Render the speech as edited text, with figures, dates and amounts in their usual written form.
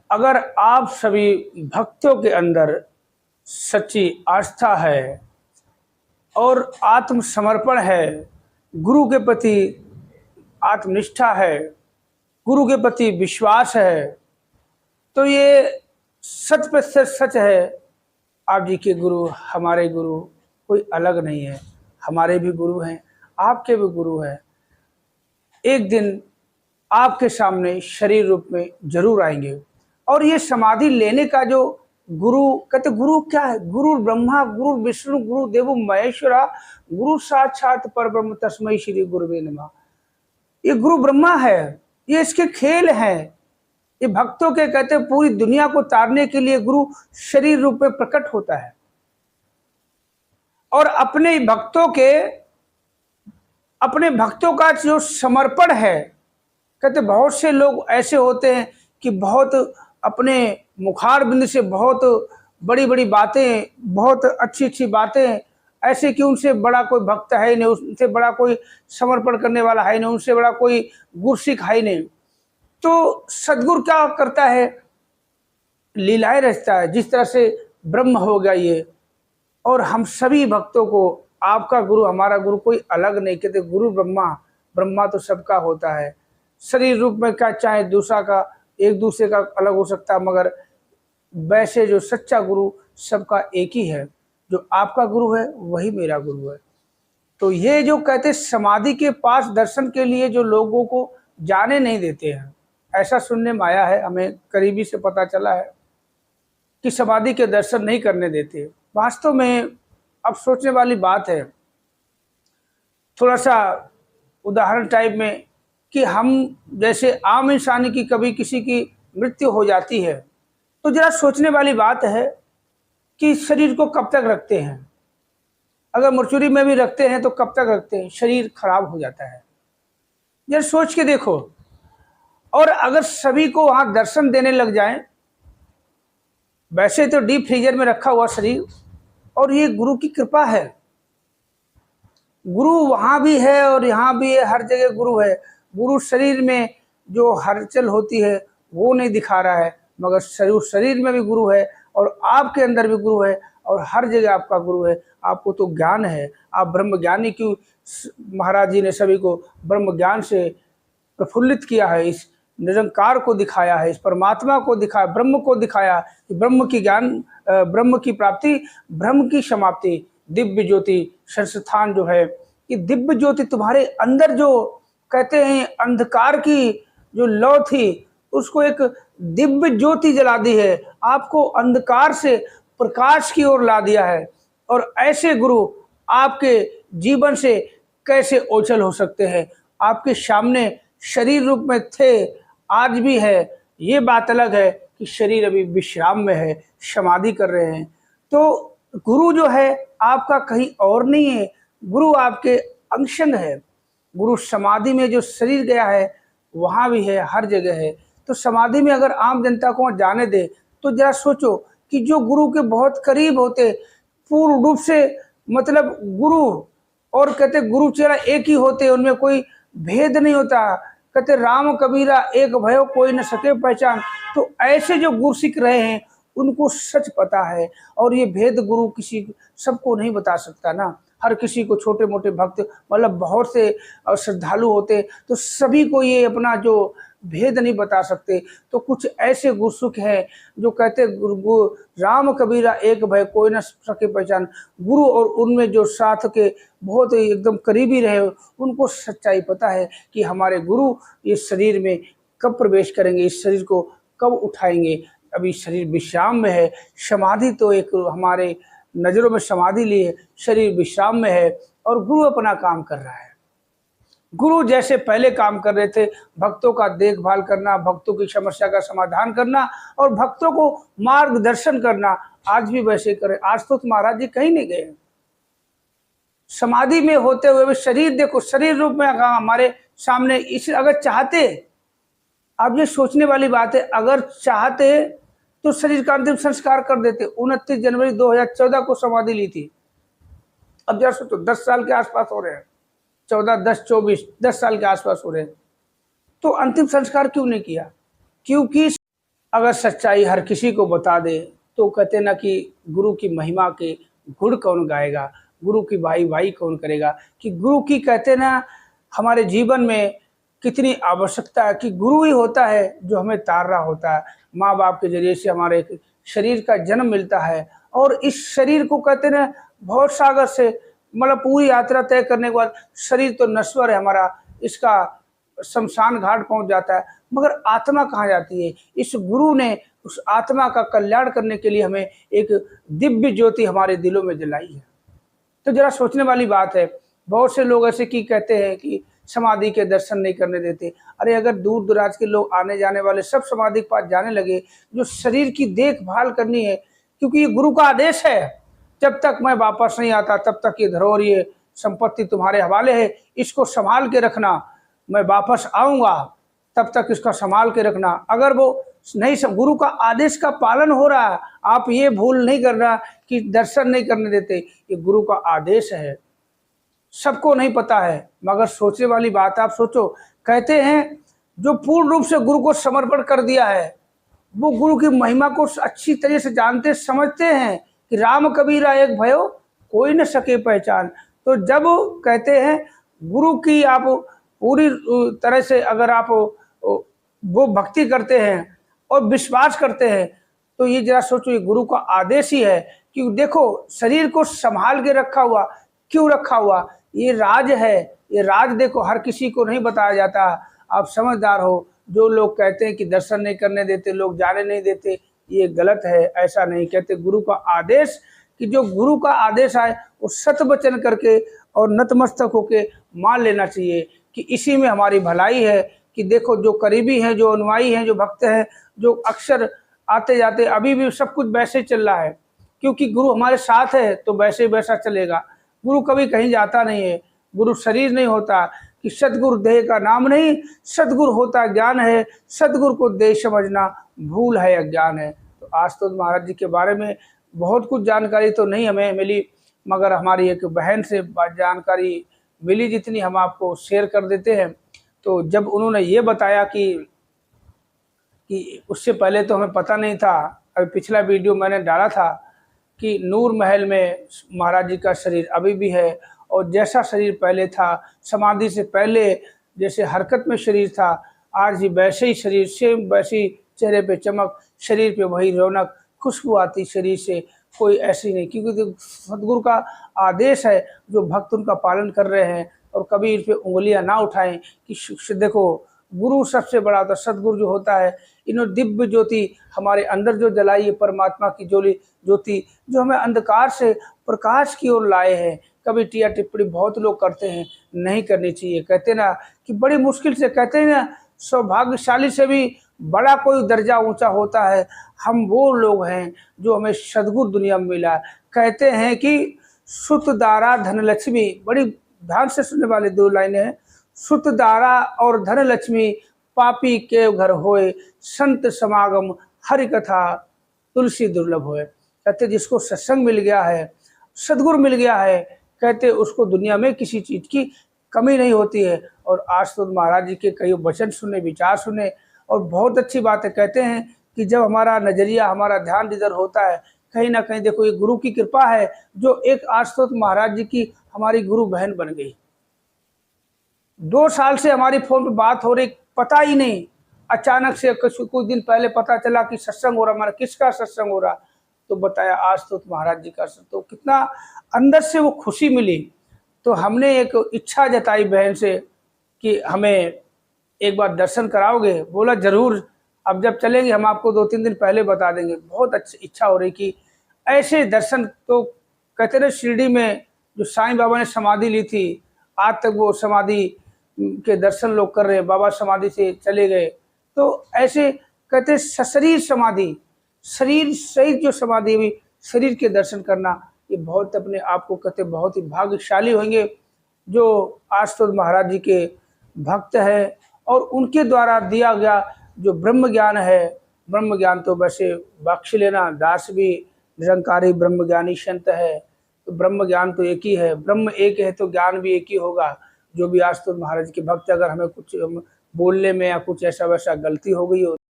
अगर आप सभी भक्तों के अंदर सच्ची आस्था है और आत्मसमर्पण है, गुरु के प्रति आत्मनिष्ठा है, गुरु के प्रति विश्वास है, तो ये सच पे सच है। आप जी के गुरु, हमारे गुरु कोई अलग नहीं है। हमारे भी गुरु हैं, आपके भी गुरु हैं। एक दिन आपके सामने शरीर रूप में जरूर आएंगे। और ये समाधि लेने का जो गुरु कहते, गुरु क्या है? गुरु ब्रह्मा, गुरु विष्णु, गुरु देवो महेश्वरा, गुरु साक्षात परब्रह्म तस्मै श्री गुरुवे नमः। ये गुरु ब्रह्मा है, ये इसके खेल हैं। ये भक्तों के कहते पूरी दुनिया को तारने के लिए गुरु शरीर रूप में प्रकट होता है और अपने भक्तों का जो समर्पण है, कहते बहुत से लोग ऐसे होते हैं कि बहुत अपने मुखार बिंद से बहुत बड़ी बड़ी बातें, बहुत अच्छी अच्छी बातें, ऐसे कि उनसे बड़ा कोई भक्त है ही नहीं, उनसे बड़ा कोई समर्पण करने वाला है नहीं, उनसे बड़ा कोई गुरसिक है ही नहीं। तो सदगुरु क्या करता है? लीलाएं रचता है। जिस तरह से ब्रह्म हो गया ये, और हम सभी भक्तों को आपका गुरु, हमारा गुरु कोई अलग नहीं। कहते गुरु ब्रह्मा, ब्रह्मा तो सबका होता है। शरीर रूप में क्या चाहे दूसरा का, एक दूसरे का अलग हो सकता है, मगर वैसे जो सच्चा गुरु सबका एक ही है। जो आपका गुरु है वही मेरा गुरु है। तो ये जो कहते समाधि के पास दर्शन के लिए जो लोगों को जाने नहीं देते हैं, ऐसा सुनने में आया है, हमें करीबी से पता चला है कि समाधि के दर्शन नहीं करने देते। वास्तव में अब सोचने वाली बात है। थोड़ा सा उदाहरण टाइप में कि हम जैसे आम इंसान की कभी किसी की मृत्यु हो जाती है, तो जरा सोचने वाली बात है कि शरीर को कब तक रखते हैं। अगर मरचुरी में भी रखते हैं तो कब तक रखते हैं? शरीर खराब हो जाता है। जरा सोच के देखो। और अगर सभी को वहां दर्शन देने लग जाएं, वैसे तो डीप फ्रीजर में रखा हुआ शरीर, और ये गुरु की कृपा है। गुरु वहां भी है और यहाँ भी है, हर जगह गुरु है। गुरु शरीर में जो हलचल होती है वो नहीं दिखा रहा है, मगर शरीर में भी गुरु है और आपके अंदर भी गुरु है और हर जगह आपका गुरु है। आपको तो ज्ञान है, आप ब्रह्म ज्ञानी। क्यों महाराज जी ने सभी को ब्रह्म ज्ञान से प्रफुल्लित किया है, इस निरंकार को दिखाया है, इस परमात्मा को दिखाया, ब्रह्म को दिखाया कि ब्रह्म की ज्ञान, ब्रह्म की प्राप्ति, ब्रह्म की समाप्ति, दिव्य ज्योति संस्थान जो है, कि दिव्य ज्योति तुम्हारे अंदर जो कहते हैं अंधकार की जो लौ थी, उसको एक दिव्य ज्योति जला दी है, आपको अंधकार से प्रकाश की ओर ला दिया है। और ऐसे गुरु आपके जीवन से कैसे ओझल हो सकते हैं? आपके सामने शरीर रूप में थे, आज भी है। ये बात अलग है कि शरीर अभी विश्राम में है, समाधि कर रहे हैं। तो गुरु जो है आपका कहीं और नहीं है, गुरु आपके अंशंग है। गुरु समाधि में जो शरीर गया है वहां भी है, हर जगह है। तो समाधि में अगर आम जनता को जाने दे तो जरा सोचो कि जो गुरु के बहुत करीब होते, पूर्ण रूप से मतलब गुरु और कहते गुरु चेला एक ही होते, उनमें कोई भेद नहीं होता। कहते राम कबीरा एक भयो कोई न सके पहचान। तो ऐसे जो गुरसिक रहे हैं उनको सच पता है, और ये भेद गुरु किसी सबको नहीं बता सकता ना। हर किसी को, छोटे मोटे भक्त मतलब बहुत से श्रद्धालु होते, तो सभी को ये अपना जो भेद नहीं बता सकते। तो कुछ ऐसे गुरसुख हैं जो कहते राम कबीरा एक भय कोई न सके पहचान। गुरु और उनमें जो साथ के बहुत एकदम करीबी रहे, उनको सच्चाई पता है कि हमारे गुरु इस शरीर में कब प्रवेश करेंगे, इस शरीर को कब उठाएंगे। अभी शरीर विश्राम में है, समाधि तो एक हमारे नजरों में समाधि लिए, शरीर विश्राम में है और गुरु अपना काम कर रहा है। गुरु जैसे पहले काम कर रहे थे, भक्तों का देखभाल करना, भक्तों की समस्या का समाधान करना और भक्तों को मार्गदर्शन करना, आज भी वैसे करें। आज तो महाराज जी कहीं नहीं गए, समाधि में होते हुए भी शरीर देखो, शरीर रूप में हमारे सामने। इस अगर चाहते, अब ये सोचने वाली बात है, अगर चाहते तो शरीर का अंतिम संस्कार कर देते। 29 जनवरी 2014 को समाधि ली थी। अब जरा सोचो, 10 साल के आसपास हो रहे हैं, 14, 10, 24, 10 साल के आसपास हो रहे हैं। तो अंतिम संस्कार क्यों नहीं किया? क्योंकि अगर सच्चाई हर किसी को बता दे तो कहते ना कि गुरु की महिमा के गुण कौन गाएगा, गुरु की भाई भाई कौन करेगा, कि गुरु की कहते ना हमारे जीवन में कितनी आवश्यकता है, कि गुरु ही होता है जो हमें तार रहा होता है। माँ बाप के जरिए से हमारे एक शरीर का जन्म मिलता है और इस शरीर को कहते ना भव सागर से मतलब पूरी यात्रा तय करने के बाद शरीर तो नश्वर है हमारा, इसका शमशान घाट पहुंच जाता है, मगर आत्मा कहाँ जाती है। इस गुरु ने उस आत्मा का कल्याण करने के लिए हमें एक दिव्य ज्योति हमारे दिलों में जलाई है। तो जरा सोचने वाली बात है। बहुत से लोग ऐसे की कहते हैं कि समाधि के दर्शन नहीं करने देते। अरे अगर दूर दराज के लोग आने जाने वाले सब समाधि के पास जाने लगे, जो शरीर की देखभाल करनी है, क्योंकि ये गुरु का आदेश है, जब तक मैं वापस नहीं आता तब तक ये धरोहर ये संपत्ति तुम्हारे हवाले है, इसको संभाल के रखना, मैं वापस आऊँगा तब तक इसका संभाल के रखना। अगर वो नहीं, गुरु का आदेश का पालन हो रहा है, आप ये भूल नहीं करना कि दर्शन नहीं करने देते, ये गुरु का आदेश है। सबको नहीं पता है, मगर सोचने वाली बात आप सोचो। कहते हैं जो पूर्ण रूप से गुरु को समर्पण कर दिया है वो गुरु की महिमा को अच्छी तरह से जानते समझते हैं कि राम कबीरा एक भयो कोई न सके पहचान। तो जब कहते हैं गुरु की आप पूरी तरह से अगर आप वो भक्ति करते हैं और विश्वास करते हैं तो ये जरा सोचो, ये गुरु का आदेश ही है। कि देखो शरीर को संभाल के रखा हुआ, क्यों रखा हुआ, ये राज है। ये राज देखो हर किसी को नहीं बताया जाता। आप समझदार हो। जो लोग कहते हैं कि दर्शन नहीं करने देते, लोग जाने नहीं देते, ये गलत है। ऐसा नहीं कहते। गुरु का आदेश, कि जो गुरु का आदेश आए वो सत वचन करके और नतमस्तक होके मान लेना चाहिए कि इसी में हमारी भलाई है। कि देखो जो करीबी हैं, जो अनुयायी हैं, जो भक्त हैं, जो अक्सर आते जाते, अभी भी सब कुछ वैसे चल रहा है, क्योंकि गुरु हमारे साथ है तो वैसे वैसा चलेगा। गुरु कभी कहीं जाता नहीं है। गुरु शरीर नहीं होता, कि सतगुरु देह का नाम नहीं, सतगुरु होता ज्ञान है, सतगुरु को देह समझना भूल है, अज्ञान है। तो आज तो महाराज जी के बारे में बहुत कुछ जानकारी तो नहीं हमें मिली, मगर हमारी एक बहन से जानकारी मिली जितनी हम आपको शेयर कर देते हैं। तो जब उन्होंने ये बताया कि उससे पहले तो हमें पता नहीं था, अभी पिछला वीडियो मैंने डाला था कि नूर महल में महाराज जी का शरीर अभी भी है, और जैसा शरीर पहले था, समाधि से पहले जैसे हरकत में शरीर था, आज भी वैसे ही शरीर, सेम वैसी चेहरे पे चमक, शरीर पे वही रौनक, खुशबू आती शरीर से, कोई ऐसी नहीं। क्योंकि सदगुरु का आदेश है, जो भक्त उनका पालन कर रहे हैं, और कभी इस पे उंगलियां ना उठाएं। कि देखो गुरु सबसे बड़ा होता है, सदगुरु जो होता है, इन्होंने दिव्य ज्योति हमारे अंदर जो जलाई है, परमात्मा की ज्योति जो हमें अंधकार से प्रकाश की ओर लाए हैं। कभी टिया टिप्पणी बहुत लोग करते हैं, नहीं करनी चाहिए। कहते ना कि बड़ी मुश्किल से, कहते हैं ना सौभाग्यशाली से भी बड़ा कोई दर्जा ऊंचा होता है। हम वो लोग हैं जो हमें सदगुरु दुनिया में मिला। कहते हैं कि सुत दारा धनलक्ष्मी, बड़ी ध्यान से सुनने वाले दो लाइनें हैं। सुत दारा और धनलक्ष्मी पापी के घर होए, संत समागम हरि कथा तुलसी दुर्लभ होए। कहते जिसको सत्संग मिल गया है, सदगुरु मिल गया है, कहते उसको दुनिया में किसी चीज़ की कमी नहीं होती है। और आज तो महाराज जी के कई वचन सुने, विचार सुने, और बहुत अच्छी बात है। कहते हैं कि जब हमारा नज़रिया, हमारा ध्यान इधर होता है, कहीं ना कहीं देखो ये गुरु की कृपा है, जो एक आज तो महाराज जी की हमारी गुरु बहन बन गई। 2 साल से हमारी फोन पे बात हो रही, पता ही नहीं, अचानक से कुछ दिन पहले पता चला कि सत्संग हो रहा। हमारा किसका सत्संग हो रहा, तो बताया आज तो महाराज जी का। तो कितना अंदर से वो खुशी मिली। तो हमने एक इच्छा जताई बहन से कि हमें एक बार दर्शन कराओगे। बोला जरूर, अब जब चलेंगे हम आपको 2-3 दिन पहले बता देंगे। बहुत अच्छी इच्छा हो रही कि ऐसे दर्शन। तो कहते रहे शिरडी में जो साईं बाबा ने समाधि ली थी, आज तक वो समाधि के दर्शन लोग कर रहे हैं। बाबा समाधि से चले गए, तो ऐसे कहते सशरीर समाधि, शरीर सहित जो समाधि हुई, शरीर के दर्शन करना, ये बहुत अपने आप को कहते बहुत ही भाग्यशाली होंगे जो आज तो महाराज जी के भक्त है। और उनके द्वारा दिया गया जो ब्रह्म ज्ञान है, ब्रह्म ज्ञान तो वैसे बख्श लेना, दास भी निरंकारी ब्रह्म ज्ञानी संत है। तो ब्रह्म ज्ञान तो एक ही है, ब्रह्म एक है तो ज्ञान भी एक ही होगा। जो भी आज तो महाराज के भक्त, अगर हमें कुछ बोलने में या कुछ ऐसा वैसा गलती हो गई हो